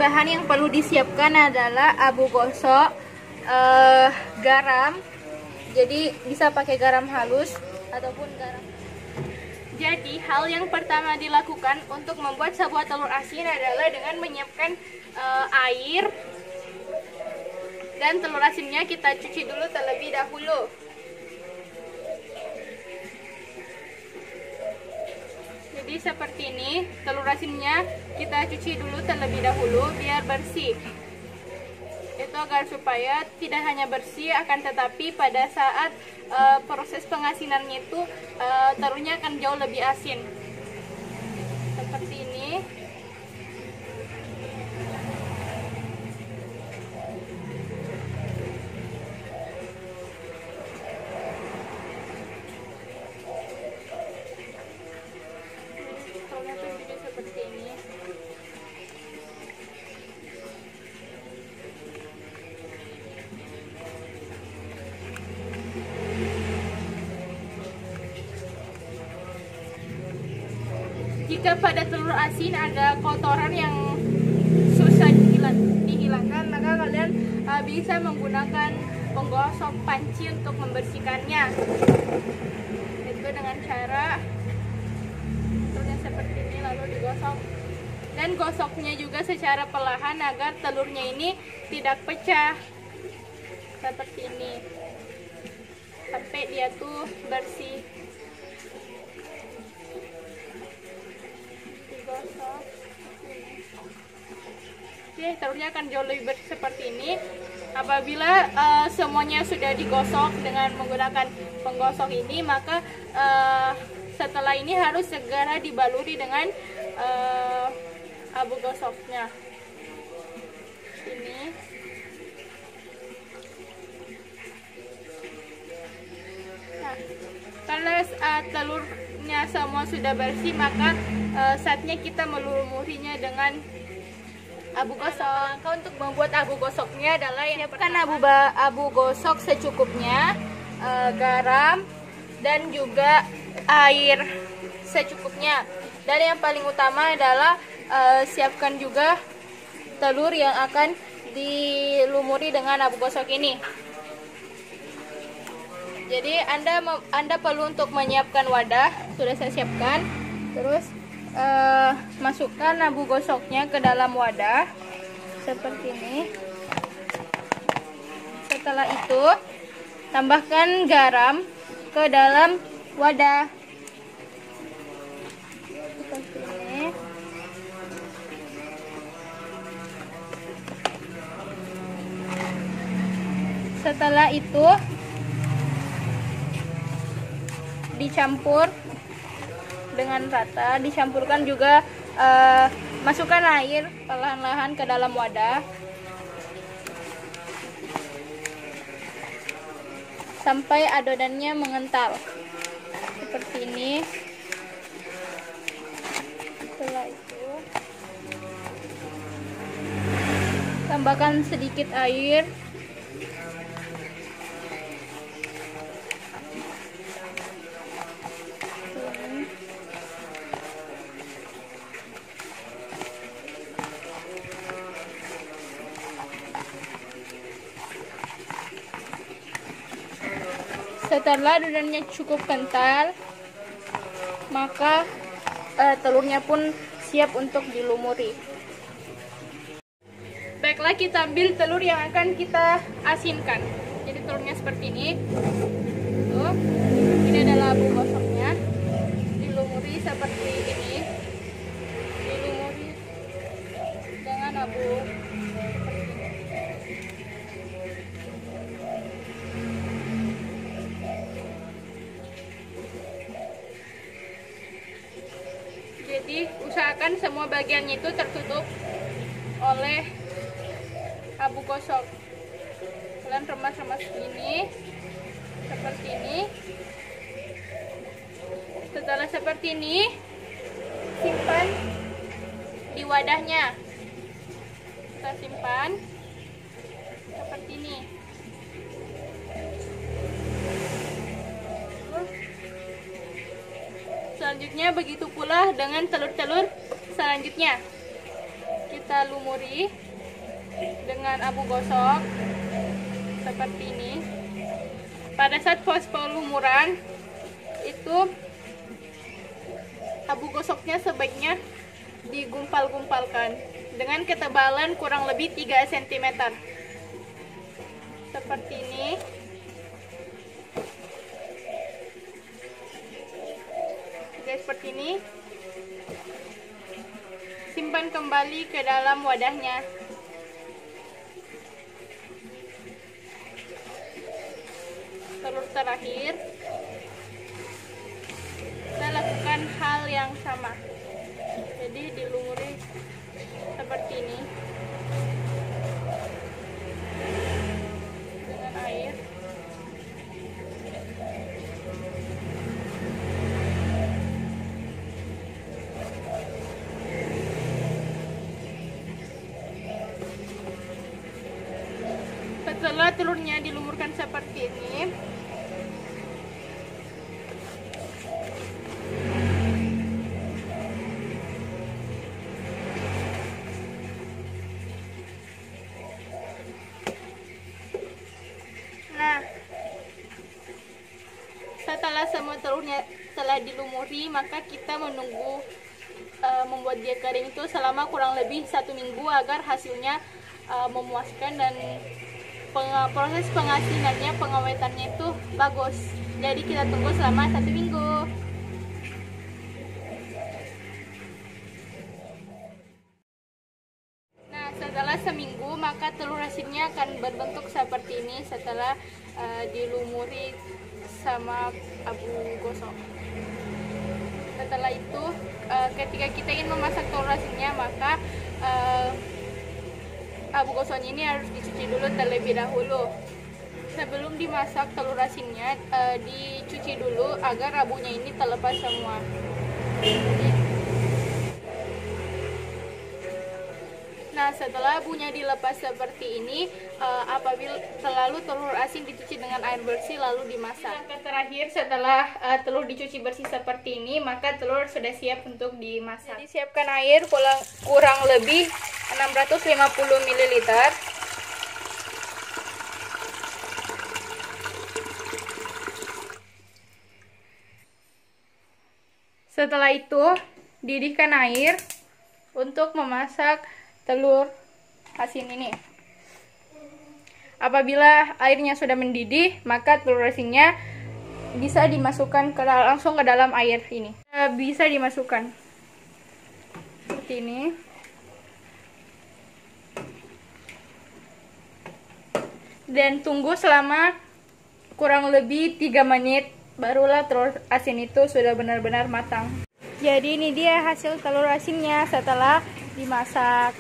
bahan yang perlu disiapkan adalah abu gosok, garam. Jadi bisa pakai garam halus ataupun garam. Jadi hal yang pertama dilakukan untuk membuat sebuah telur asin adalah dengan menyiapkan air, dan telur asinnya kita cuci dulu terlebih dahulu. Jadi seperti ini, telur asinnya kita cuci dulu terlebih dahulu biar bersih. Itu agar supaya tidak hanya bersih, akan tetapi pada saat proses pengasinannya itu telurnya akan jauh lebih asin. Seperti ini. Telurnya tuh jadi seperti ini. Jika pada telur asin ada kotoran yang susah dihilangkan, maka kalian bisa menggunakan penggosok panci untuk membersihkannya. Itu dengan cara telurnya seperti ini lalu digosok. Dan gosoknya juga secara perlahan agar telurnya ini tidak pecah. Seperti ini. Sampai dia tuh bersih. Oke, telurnya akan jauh lebih bersih seperti ini. Apabila semuanya sudah digosok dengan menggunakan penggosok ini, maka setelah ini harus segera dibaluri dengan abu gosoknya. Ini. Nah, karena telurnya semua sudah bersih, maka saatnya kita melumurinya dengan abu gosok. Langkah untuk membuat abu gosoknya adalah siapkan abu gosok secukupnya, garam, dan juga air secukupnya. Dan yang paling utama adalah siapkan juga telur yang akan dilumuri dengan abu gosok ini. Jadi Anda perlu untuk menyiapkan wadah, sudah saya siapkan. Terus masukkan abu gosoknya ke dalam wadah seperti ini. Setelah itu tambahkan garam ke dalam wadah seperti ini. Setelah itu dicampur dengan rata, dicampurkan juga, masukkan air perlahan-lahan ke dalam wadah sampai adonannya mengental seperti ini. Setelah itu tambahkan sedikit air. Setelah adonannya cukup kental, maka telurnya pun siap untuk dilumuri. Baiklah, kita ambil telur yang akan kita asinkan. Jadi telurnya seperti ini. Tuh, ini adalah abu gosoknya. Dilumuri seperti ini. Dilumuri dengan abu. Jadi usahakan semua bagiannya itu tertutup oleh abu gosok. Kalian remas-remas ini seperti ini. Setelah seperti ini, simpan di wadahnya. Kita simpan seperti ini. Selanjutnya begitu pula dengan telur-telur selanjutnya. kita lumuri dengan abu gosok seperti ini. Pada saat proses pelumuran itu abu gosoknya sebaiknya digumpal-gumpalkan dengan ketebalan kurang lebih 3 cm seperti ini. Seperti ini. Simpan kembali ke dalam wadahnya. Telur terakhir, kita lakukan hal yang sama. Jadi dilumuri seperti ini dengan air. Setelah telurnya dilumurkan seperti ini, nah setelah semua telurnya telah dilumuri, maka kita menunggu membuat dia kering itu selama kurang lebih 1 minggu agar hasilnya memuaskan dan proses pengasinannya, pengawetannya itu bagus. Jadi kita tunggu selama 1 minggu. Nah, setelah seminggu maka telur asinnya akan berbentuk seperti ini setelah dilumuri sama abu gosok. Setelah itu ketika kita ingin memasak telur asinnya, maka abu gosoknya ini harus dicuci dulu terlebih dahulu. Sebelum dimasak telur asinnya dicuci dulu agar abunya ini terlepas semua. Nah, setelah abunya dilepas seperti ini, apabila selalu telur asin dicuci dengan air bersih lalu dimasak. Langkah terakhir setelah telur dicuci bersih seperti ini, maka telur sudah siap untuk dimasak. Jadi siapkan air kurang lebih 650 ml. Setelah itu, didihkan air untuk memasak telur asin ini. Apabila airnya sudah mendidih, maka telur asinnya bisa dimasukkan langsung ke dalam air ini. Bisa dimasukkan seperti ini. Dan tunggu selama kurang lebih 3 menit, barulah telur asin itu sudah benar-benar matang. Jadi ini dia hasil telur asinnya setelah dimasak.